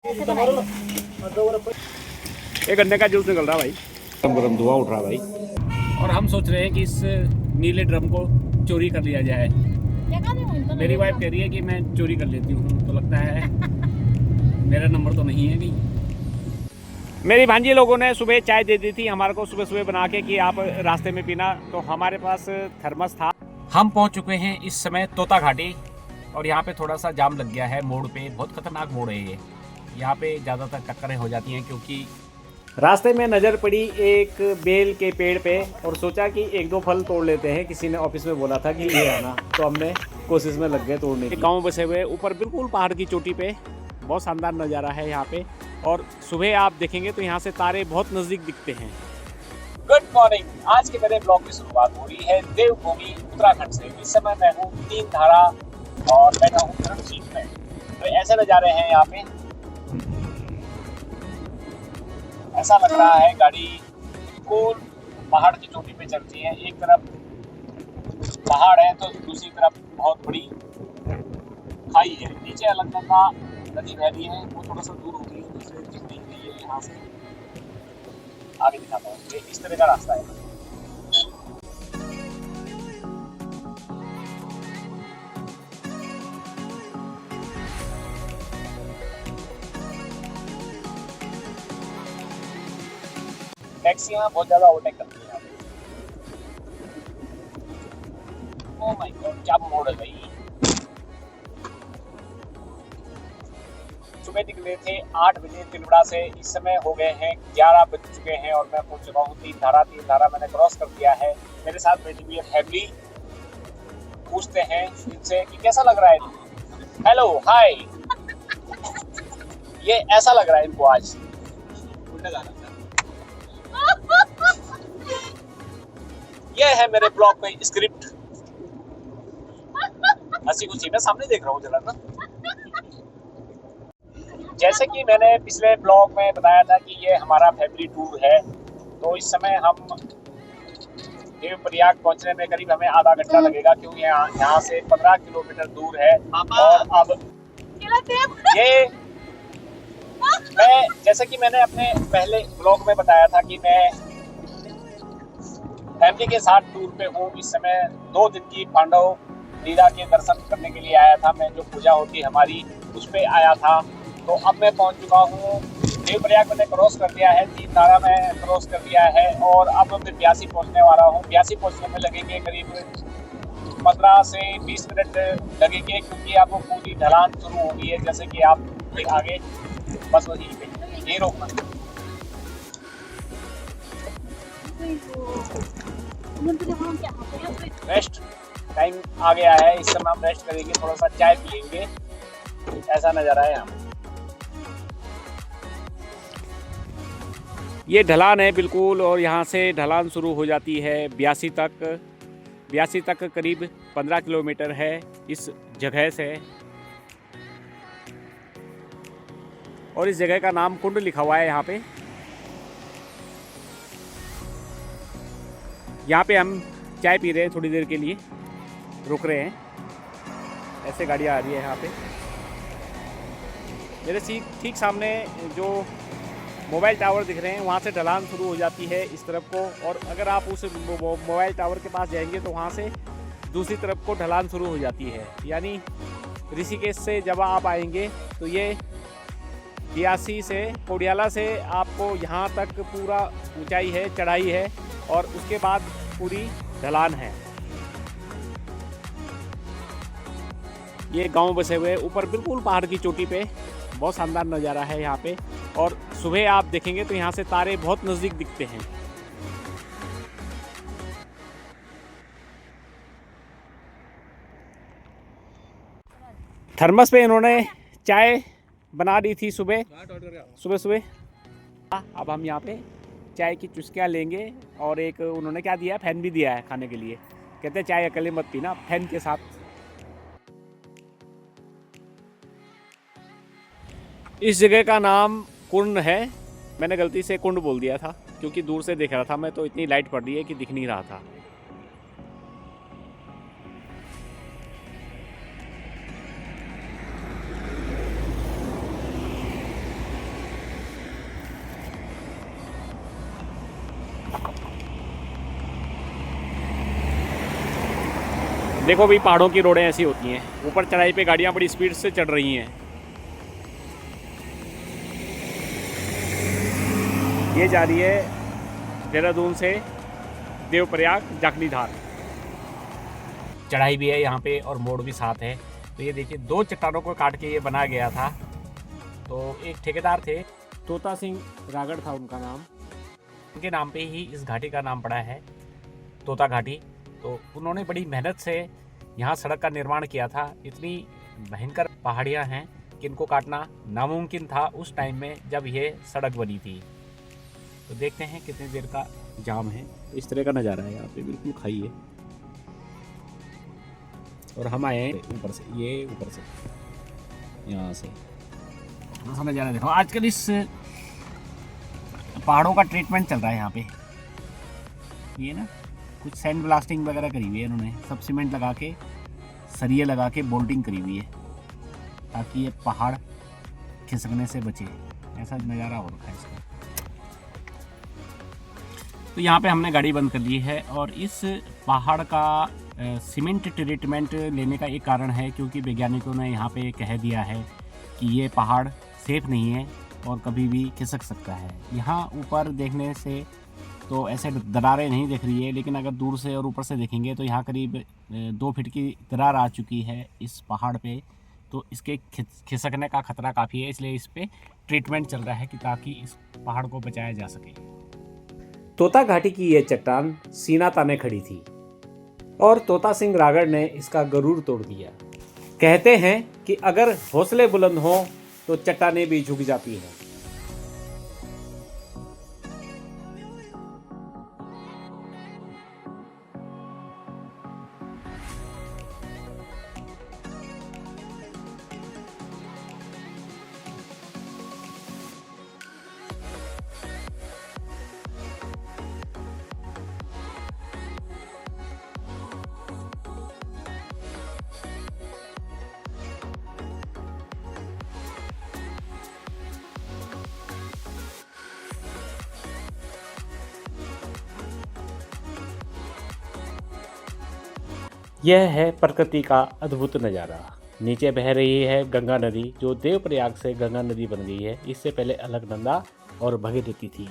एक गन्ने का जूस निकल रहा भाई, गरम गरम धुआं उठ रहा भाई। और हम सोच रहे हैं कि इस नीले ड्रम को चोरी कर लिया जाए। मेरी वाइफ कह रही है कि मैं चोरी कर लेती हूँ, तो लगता है मेरा नंबर तो नहीं है कहीं। मेरी भांजी लोगों ने सुबह चाय दे दी थी हमारे को, सुबह सुबह बना के कि आप रास्ते में पीना, तो हमारे पास थर्मस था। हम पहुंच चुके हैं इस समय तोता घाटी, और यहाँ पे थोड़ा सा जाम लग गया है मोड़ पे। बहुत खतरनाक मोड़ है ये, यहाँ पे ज़्यादातर टक्करें हो जाती हैं, क्योंकि रास्ते में नज़र पड़ी एक बेल के पेड़ पे और सोचा कि एक दो फल तोड़ लेते हैं। किसी ने ऑफिस में बोला था कि ये आना, तो हमने कोशिश में लग गए तोड़ने की। गाँव बसे हुए ऊपर बिल्कुल पहाड़ की चोटी पे, बहुत शानदार नज़ारा है यहाँ पे। और सुबह आप देखेंगे तो यहाँ से तारे बहुत नज़दीक दिखते हैं। Good morning. आज के मेरे ब्लॉग की शुरुआत हो रही है देवभूमि उत्तराखंड से। इस समय मैं हूँ तीन धारा और बैठा हूँ फ्रंट सीट में। तो ऐसे नज़ारे हैं यहाँ पे, ऐसा लग रहा है गाड़ी बिल्कुल पहाड़ की चोटी पे चलती है। एक तरफ पहाड़ है तो दूसरी तरफ बहुत बड़ी खाई है। नीचे अलकनंदा नदी बह रही है, वो थोड़ा सा दूर होती है, दूसरे दिख नहीं रही है। यहाँ से आगे दिखाता हूँ, ये इस तरह का रास्ता है। टैक्सियाँ बहुत ज़्यादा ओवरटेक करती हैं यहाँ पे। ओह माय गॉड, क्या मोड़ है भाई। सुबह निकले थे 8 बजे तिलवड़ा से, इस समय हो गए हैं 11 बज चुके हैं और मैं पहुंच चुका हूँ तीन धारा मैंने क्रॉस कर दिया है। मेरे साथ बैठी हुई है फैमिली, पूछते हैं इनसे कि कैसा लग रहा है। हेलो हाय, ये ऐसा लग रहा है इनको आज। ये है मेरे ब्लॉग में स्क्रिप्ट। हंसी खुशी मैं सामने देख रहा हूँ जरा ना। जैसे कि मैंने पिछले ब्लॉग में बताया था कि ये हमारा फैमिली टूर है, तो इस समय हम देवप्रयाग पहुंचने में करीब हमें आधा घंटा लगेगा, क्योंकि यहाँ से 15 किलोमीटर दूर है। और अब ये मैं, जैसे कि मैंने अपने पहले ब्लॉग में बताया था कि मैं फैमिली के साथ टूर पे हूँ। इस समय 2 दिन की पांडव लीला के दर्शन करने के लिए आया था मैं, जो पूजा होती हमारी उस पे आया था। तो अब मैं पहुंच चुका हूँ देवप्रयाग, मैंने क्रॉस कर दिया है, तीन धारा में क्रॉस कर दिया है और अब मैं ब्यासी पहुंचने वाला हूँ। ब्यासी पहुंचने में लगेंगे करीब 15 से 20 मिनट लगेंगे, क्योंकि अब पूरी ढलान शुरू हो गई है। जैसे कि आप आगे बस वही पे ये रोकना। रेस्ट टाइम आ गया है, इस समय हम रेस्ट करेंगे, थोड़ा सा चाय पियेंगे। ऐसा नज़ारा है यहाँ। ये ढलान है बिल्कुल, और यहाँ से ढलान शुरू हो जाती है ब्यासी तक। ब्यासी तक करीब 15 किलोमीटर है इस जगह से, और इस जगह का नाम कुंड लिखा हुआ है यहाँ पे। यहाँ पे हम चाय पी रहे हैं, थोड़ी देर के लिए रुक रहे हैं। ऐसे गाड़ियाँ आ रही है यहाँ पे। मेरे ठीक सामने जो मोबाइल टावर दिख रहे हैं, वहाँ से ढलान शुरू हो जाती है इस तरफ को, और अगर आप उस मोबाइल टावर के पास जाएंगे तो वहाँ से दूसरी तरफ को ढलान शुरू हो जाती है। यानी ऋषिकेश से जब आप आएंगे तो ये बियासी से कोडियाला से आपको यहाँ तक पूरा ऊंचाई है, चढ़ाई है, और उसके बाद पूरी ढलान है। ये गांव बसे हुए ऊपर बिल्कुल पहाड़ की चोटी पे, बहुत शानदार नज़ारा है यहाँ पे। और सुबह आप देखेंगे तो यहाँ से तारे बहुत नज़दीक दिखते हैं। थर्मस पे इन्होंने चाय बना दी थी सुबह सुबह। अब हम यहाँ पे चाय की चुस्कियाँ लेंगे, और एक उन्होंने क्या दिया है, फैन भी दिया है खाने के लिए। कहते हैं चाय अकेले मत पीना, फैन के साथ। इस जगह का नाम कुंड है। मैंने गलती से कुंड बोल दिया था, क्योंकि दूर से देख रहा था मैं, तो इतनी लाइट पड़ रही है कि दिख नहीं रहा था। देखो भाई, पहाड़ों की रोडें ऐसी होती हैं, ऊपर चढ़ाई पे गाड़ियाँ बड़ी स्पीड से चढ़ रही हैं। ये जा रही है देहरादून से देवप्रयाग जाखनीधार। चढ़ाई भी है यहाँ पे और मोड़ भी साथ है। तो ये देखिए, 2 चट्टानों को काट के ये बनाया गया था। तो एक ठेकेदार थे, तोता सिंह रागड़ था उनका नाम, उनके नाम पे ही इस घाटी का नाम पड़ा है तोता घाटी। तो उन्होंने बड़ी मेहनत से यहाँ सड़क का निर्माण किया था। इतनी भयंकर पहाड़ियाँ हैं कि इनको काटना नामुमकिन था उस टाइम में जब ये सड़क बनी थी। तो देखते हैं कितनी देर का जाम है। इस तरह का नज़ारा है यहाँ पे, बिल्कुल खाई है। और हम आए हैं ऊपर से, ये ऊपर से यहाँ से ऐसा नज़ारा देखो। आजकल इस पहाड़ों का ट्रीटमेंट चल रहा है यहाँ पे। ये ना कुछ सैंड ब्लास्टिंग वगैरह करी हुई है इन्होंने, सब सीमेंट लगा के, सरिये लगा के बोल्टिंग करी हुई है ताकि ये पहाड़ खिसकने से बचे। ऐसा नज़ारा हो रखा है इसका। तो यहाँ पे हमने गाड़ी बंद कर ली है। और इस पहाड़ का सीमेंट ट्रीटमेंट लेने का एक कारण है क्योंकि वैज्ञानिकों ने यहाँ पे कह दिया है कि ये पहाड़ सेफ नहीं है और कभी भी खिसक सकता है। यहाँ ऊपर देखने से तो ऐसे दरारें नहीं दिख रही है, लेकिन अगर दूर से और ऊपर से देखेंगे तो यहाँ करीब 2 फीट की दरार आ चुकी है इस पहाड़ पे। तो इसके खिसकने का खतरा काफ़ी है, इसलिए इस पे ट्रीटमेंट चल रहा है कि ताकि इस पहाड़ को बचाया जा सके। तोता घाटी की ये चट्टान सीना ताने खड़ी थी और तोता सिंह रागड़ ने इसका गरूर तोड़ दिया। कहते हैं कि अगर हौसले बुलंद हों तो चट्टानें भी झुक जाती हैं। यह है प्रकृति का अद्भुत नज़ारा। नीचे बह रही है गंगा नदी, जो देवप्रयाग से गंगा नदी बन गई है। इससे पहले अलकनंदा और भगीरथी थी।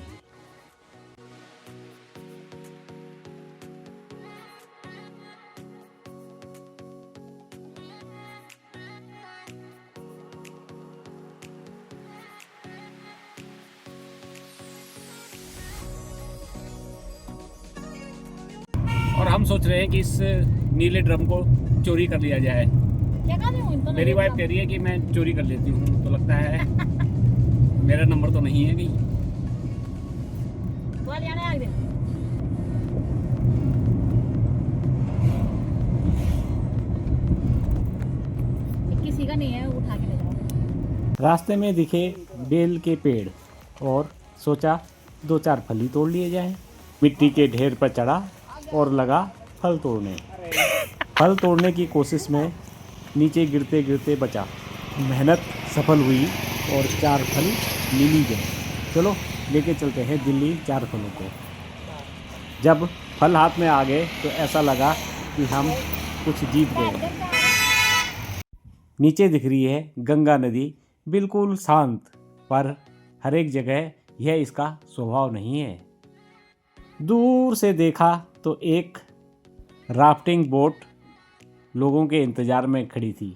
और हम सोच रहे हैं कि इस नीले ड्रम को चोरी कर लिया जाए। मेरी वाइफ कह रही है कि मैं चोरी कर लेती हूँ, तो लगता है मेरा नंबर तो नहीं है कहीं। किसी का नहीं है, उठा के ले जाओ। रास्ते में दिखे बेल के पेड़ और सोचा 2-4 फली तोड़ लिए जाए। मिट्टी के ढेर पर चढ़ा और लगा फल तोड़ने। फल तोड़ने की कोशिश में नीचे गिरते गिरते बचा। मेहनत सफल हुई और 4 फल मिल ही गए। चलो लेके चलते हैं दिल्ली 4 फलों को। जब फल हाथ में आ गए तो ऐसा लगा कि हम कुछ जीत गए। नीचे दिख रही है गंगा नदी, बिल्कुल शांत, पर हर एक जगह यह इसका स्वभाव नहीं है। दूर से देखा तो एक राफ्टिंग बोट लोगों के इंतज़ार में खड़ी थी।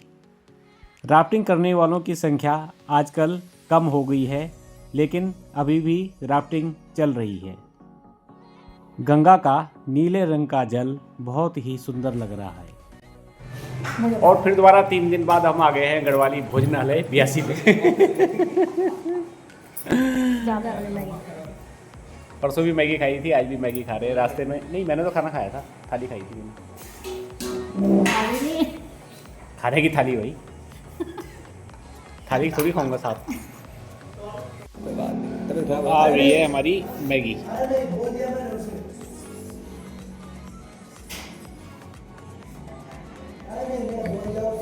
राफ्टिंग करने वालों की संख्या आजकल कम हो गई है, लेकिन अभी भी राफ्टिंग चल रही है। गंगा का नीले रंग का जल बहुत ही सुंदर लग रहा है। और फिर दोबारा 3 दिन बाद हम आ गए हैं गढ़वाली भोजनालय 82 पे। परसों भी मैगी खाई थी, आज भी मैगी खा रहे हैं रास्ते में। नहीं, मैंने तो खाना खाया था, थाली खाई थी मैंने। खाने की थाली भाई, थाली थोड़ी खाऊंगा साथ। आ गई है हमारी मैगी।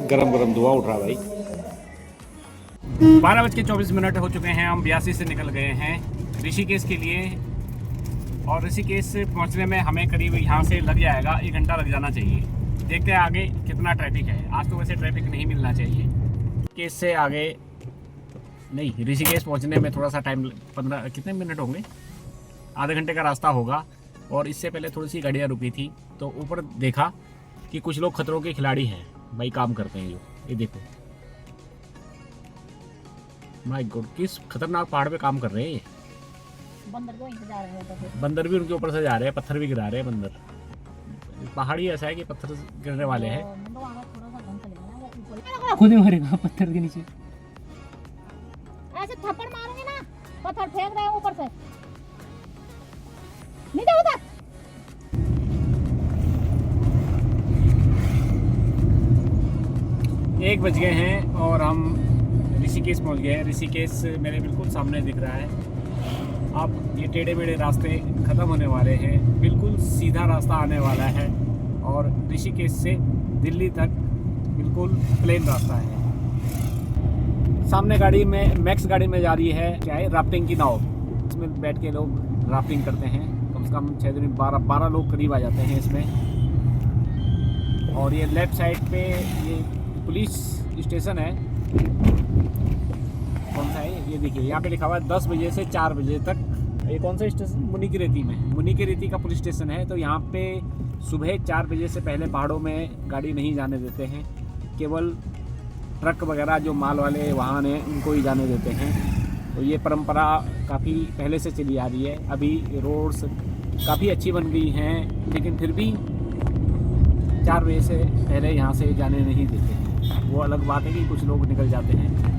गरम गरम धुआं उठ रहा भाई। 12:24 हो चुके हैं। हम 82 से निकल गए हैं ऋषिकेश के लिए। और ऋषिकेश से पहुंचने में हमें करीब यहाँ से लग जाएगा 1 घंटा लग जाना चाहिए। देखते हैं आगे कितना ट्रैफिक है। आज तो वैसे ट्रैफिक नहीं मिलना चाहिए। ऋषिकेश से आगे नहीं, ऋषिकेश पहुंचने में थोड़ा सा टाइम, 15 कितने मिनट होंगे, आधे घंटे का रास्ता होगा। और इससे पहले थोड़ी सी गाड़ियाँ रुकी थी तो ऊपर देखा कि कुछ लोग खतरों के खिलाड़ी हैं भाई, काम करते हैं। ये देखो, माय गॉड, किस खतरनाक पहाड़ पे काम कर रहे हैं ये। बंदर को इंतजार है, बंदर भी उनके ऊपर से जा रहे हैं, पत्थर भी गिरा रहे हैं बंदर। पहाड़ी ऐसा है कि पत्थर गिरने वाले हैं। खुद ही मरेगा पत्थर के नीचे। ऐसे थप्पड़ मारूंगी ना, पत्थर फेंक रहे हैं ऊपर से, नीचे उतर। 1 बज गए हैं और हम ऋषिकेश पहुंच गए हैं। ऋषिकेश मेरे बिल्कुल सामने दिख रहा है। अब ये टेढ़े मेढ़े रास्ते ख़त्म होने वाले हैं, बिल्कुल सीधा रास्ता आने वाला है और ऋषिकेश से दिल्ली तक बिल्कुल प्लेन रास्ता है। सामने गाड़ी में, मैक्स गाड़ी में जा रही है, क्या है, राफ्टिंग की नाव। इसमें बैठ के लोग राफ्टिंग करते हैं। कम से कम 6 दिन 12 लोग करीब आ जाते हैं इसमें। और ये लेफ्ट साइड पे ये पुलिस स्टेशन है। कौन सा है ये देखिए, यहाँ पे लिखा हुआ है 10 बजे से 4 बजे तक। ये कौन सा स्टेशन, मुनि की रेती में, मुनि की रेती का पुलिस स्टेशन है। तो यहाँ पे सुबह 4 बजे से पहले पहाड़ों में गाड़ी नहीं जाने देते हैं, केवल ट्रक वगैरह जो माल वाले वाहन हैं उनको ही जाने देते हैं। तो ये परंपरा काफ़ी पहले से चली आ रही है। अभी रोड्स काफ़ी अच्छी बन गई हैं, लेकिन फिर भी 4 बजे से पहले यहाँ से जाने नहीं देते हैं। वो अलग बात है कि कुछ लोग निकल जाते हैं।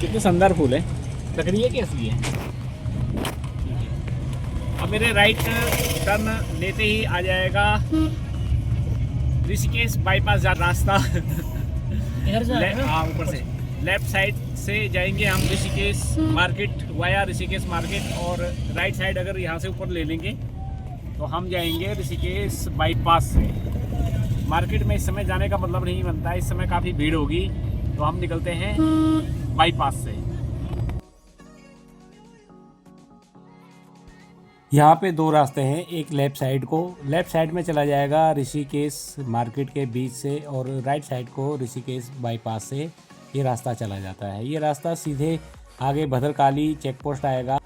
कितने शानदार फूल है, लकड़ी है कि असली है। अब मेरे राइट टर्न लेते ही आ जाएगा ऋषिकेश बाईपास रास्ता। हाँ, ऊपर से लेफ्ट साइड से जाएंगे हम Rishikesh market, via Rishikesh market. और राइट साइड अगर यहाँ से ऊपर ले लेंगे तो हम जाएंगे ऋषिकेश बाईपास से। मार्केट में इस समय जाने का मतलब नहीं बनता है, इस समय काफ़ी भीड़ होगी, तो हम निकलते हैं बाईपास से। यहाँ पे 2 रास्ते हैं, एक लेफ्ट साइड को, लेफ्ट साइड में चला जाएगा ऋषिकेश मार्केट के बीच से, और राइट साइड को ऋषिकेश बाईपास से ये रास्ता चला जाता है। ये रास्ता सीधे आगे भद्रकाली चेक पोस्ट आएगा।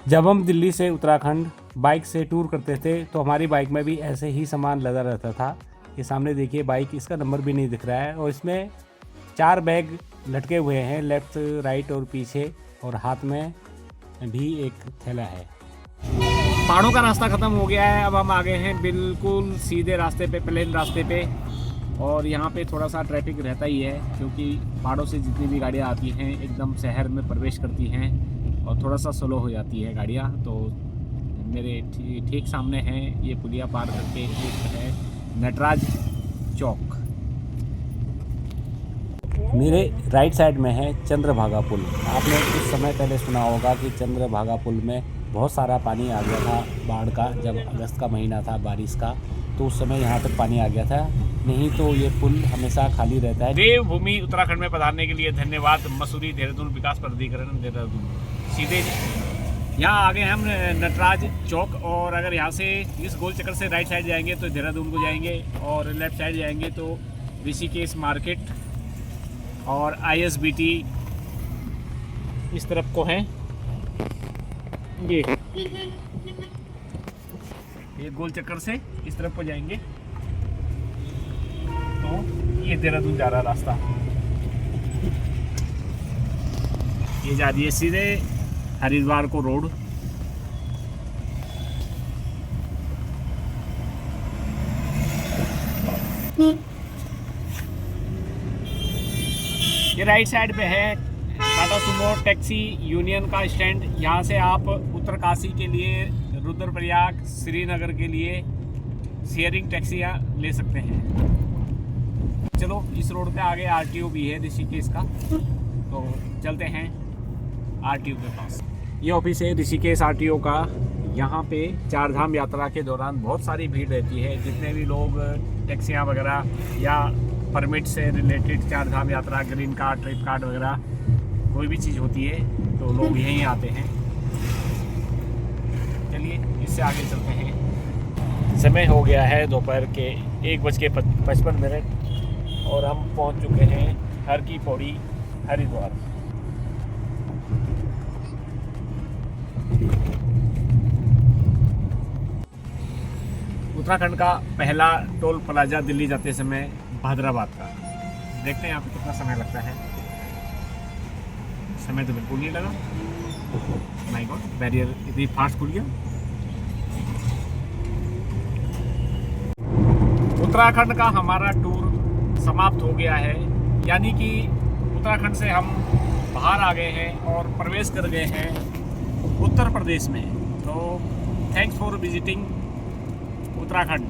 जब हम दिल्ली से उत्तराखंड बाइक से टूर करते थे तो हमारी बाइक में भी ऐसे ही सामान लदा रहता था। ये सामने देखिए बाइक, इसका नंबर भी नहीं दिख रहा है, और इसमें 4 बैग लटके हुए हैं, लेफ्ट राइट और पीछे, और हाथ में भी एक थैला है। पहाड़ों का रास्ता ख़त्म हो गया है, अब हम आ गए हैं बिल्कुल सीधे रास्ते पे, प्लेन रास्ते पे। और यहाँ पे थोड़ा सा ट्रैफिक रहता ही है, क्योंकि पहाड़ों से जितनी भी गाड़ियाँ आती हैं एकदम शहर में प्रवेश करती हैं और थोड़ा सा स्लो हो जाती है गाड़ियाँ। तो मेरे ठीक सामने हैं, ये पुलिया पार करके एक है नटराज चौक। मेरे राइट साइड में है चंद्रभागा पुल। आपने कुछ समय पहले सुना होगा कि चंद्रभागा पुल में बहुत सारा पानी आ गया था बाढ़ का, जब अगस्त का महीना था बारिश का, तो उस समय यहाँ तक पानी आ गया था। नहीं तो ये पुल हमेशा खाली रहता है। देवभूमि उत्तराखंड में पधारने के लिए धन्यवाद। मसूरी, देहरादून विकास प्राधिकरण देहरादून। सीधे यहाँ आ गए हम नटराज चौक, और अगर यहाँ से इस गोल चक्कर से राइट साइड जाएंगे तो देहरादून को जाएंगे, और लेफ्ट साइड जाएंगे तो ऋषिकेश मार्केट और ISBT इस तरफ को है। ये गोल चक्कर से इस तरफ को जाएंगे तो ये देहरादून जा रहा रास्ता। ये जा रही है सीधे हरिद्वार को रोड। ये राइट साइड पे है टाटा सुमो टैक्सी यूनियन का स्टैंड। यहाँ से आप उत्तरकाशी के लिए, रुद्रप्रयाग, श्रीनगर के लिए शेयरिंग टैक्सियाँ ले सकते हैं। चलो, इस रोड पे आगे RTO भी है ऋषिकेश का, तो चलते हैं RTO के पास। ये ऑफिस है ऋषिकेश RTO का। यहाँ पे 4 धाम यात्रा के दौरान बहुत सारी भीड़ रहती है। जितने भी लोग टैक्सियाँ वगैरह या परमिट से रिलेटेड 4 धाम यात्रा, ग्रीन कार्ड, ट्रिप कार्ड वगैरह कोई भी चीज़ होती है तो लोग यहीं आते हैं। इससे आगे चलते हैं। समय हो गया है दोपहर के 1:55 और हम पहुंच चुके हैं हर की पौड़ी हरिद्वार। उत्तराखंड का पहला टोल प्लाजा दिल्ली जाते समय हैदराबाद का। देखते हैं यहाँ पे कितना समय लगता है। समय तो बिल्कुल नहीं लगा। माय गॉड, बैरियर इतनी फास्ट खुल गया। उत्तराखंड का हमारा टूर समाप्त हो गया है, यानी कि उत्तराखंड से हम बाहर आ गए हैं और प्रवेश कर गए हैं उत्तर प्रदेश में। तो थैंक्स फॉर विजिटिंग उत्तराखंड।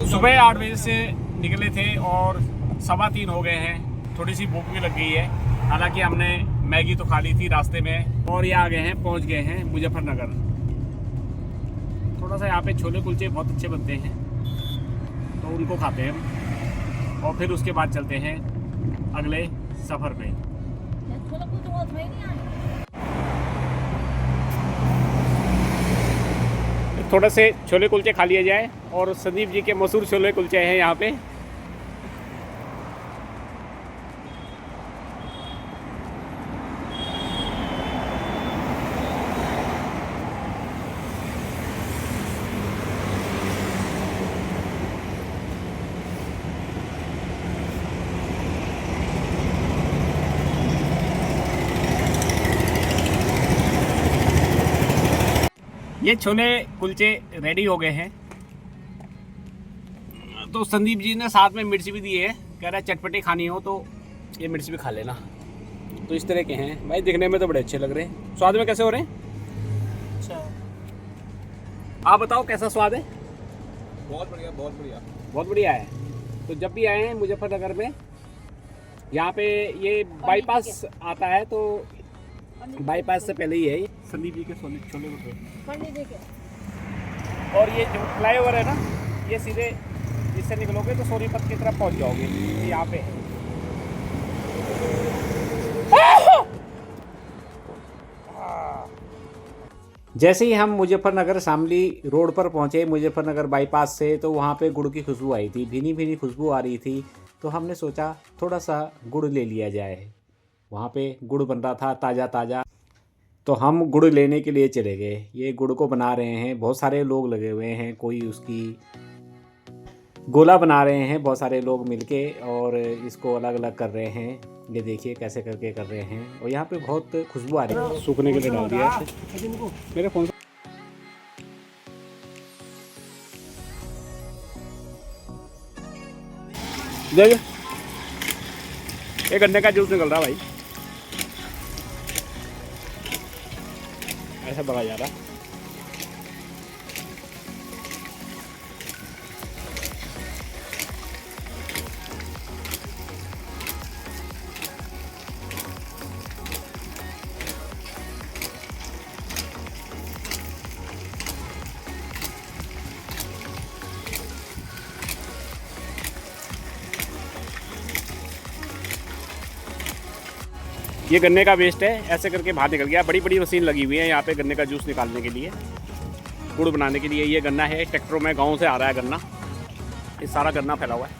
सुबह 8 बजे से निकले थे और 2:15 हो गए हैं। थोड़ी सी भूख भी लग गई है, हालांकि हमने मैगी तो खा ली थी रास्ते में। और ये आ गए हैं, पहुंच गए हैं मुजफ्फरनगर। थोड़ा सा यहाँ पे छोले कुलचे बहुत अच्छे बनते हैं, तो उनको खाते हैं हम और फिर उसके बाद चलते हैं अगले सफ़र पे। थोड़ा से छोले कुलचे खा लिए जाए और संदीप जी के मशहूर छोले कुलचे हैं यहाँ पे। ये छोले कुलचे रेडी हो गए हैं। तो संदीप जी ने साथ में मिर्च भी दी है, कह रहा है चटपटी खानी हो तो ये मिर्च भी खा लेना। तो इस तरह के हैं भाई, दिखने में तो बड़े अच्छे लग रहे हैं। स्वाद में कैसे हो रहे हैं? अच्छा, आप बताओ कैसा स्वाद है? बहुत बढ़िया, बहुत बढ़िया, बहुत बढ़िया है। तो जब भी आए हैं मुजफ्फरनगर में, यहाँ पे ये बाईपास आता है, तो बाईपास से पहले ही है ये संदीप जी के छोले भटूरे। और ये जो फ्लाईओवर है ना, ये सीधे इससे निकलोगे तो सोनीपत की तरफ पहुंच जाओगे। ये यहाँ पे है। जैसे ही हम मुजफ्फरनगर शामली रोड पर पहुंचे, मुजफ्फरनगर बाईपास से, तो वहाँ पे गुड़ की खुशबू आई थी, भीनी भीनी खुशबू आ रही थी। तो हमने सोचा थोड़ा सा गुड़ ले लिया जाए। वहाँ पे गुड़ बन रहा था ताज़ा ताज़ा, तो हम गुड़ लेने के लिए चले गए। ये गुड़ को बना रहे हैं, बहुत सारे लोग लगे हुए हैं, कोई उसकी गोला बना रहे हैं, बहुत सारे लोग मिलके और इसको अलग अलग कर रहे हैं। ये देखिए कैसे करके कर रहे हैं। और यहाँ पे बहुत खुशबू आ रही है। सूखने के लिए डाल दिया है मेरे फोन से। ये गन्ने का जूस निकल रहा भाई, ऐसा बगा जा रहा। ये गन्ने का वेस्ट है, ऐसे करके बाहर निकल गया। बड़ी बड़ी मशीन लगी हुई है यहाँ पे गन्ने का जूस निकालने के लिए, गुड़ बनाने के लिए। ये गन्ना है, ट्रैक्टरों में गांव से आ रहा है गन्ना। ये सारा गन्ना फैला हुआ है।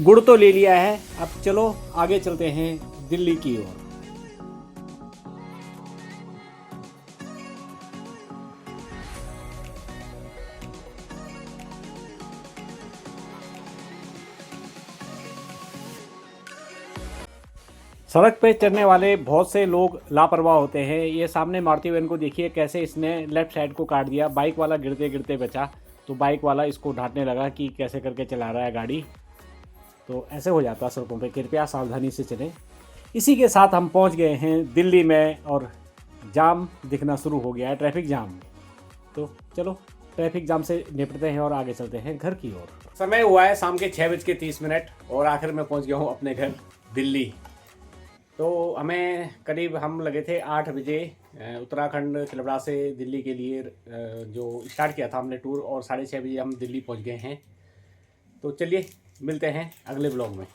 गुड़ तो ले लिया है, अब चलो आगे चलते हैं दिल्ली की ओर। सड़क पे चलने वाले बहुत से लोग लापरवाह होते हैं। ये सामने मारुति वैन को देखिए कैसे इसने लेफ्ट साइड को काट दिया। बाइक वाला गिरते गिरते बचा, तो बाइक वाला इसको ढांटने लगा कि कैसे करके चला रहा है गाड़ी। तो ऐसे हो जाता है सड़कों पे, कृपया सावधानी से चलें। इसी के साथ हम पहुंच गए हैं दिल्ली में और जाम दिखना शुरू हो गया है, ट्रैफिक जाम। तो चलो ट्रैफिक जाम से निपटते हैं और आगे चलते हैं घर की ओर। समय हुआ है शाम के 6:30 और आखिर में पहुँच गया हूँ अपने घर दिल्ली। तो हमें करीब हम लगे थे 8 बजे उत्तराखंड खिलवड़ा से दिल्ली के लिए जो स्टार्ट किया था हमने टूर, और 6:30 बजे हम दिल्ली पहुंच गए हैं। तो चलिए मिलते हैं अगले ब्लॉग में।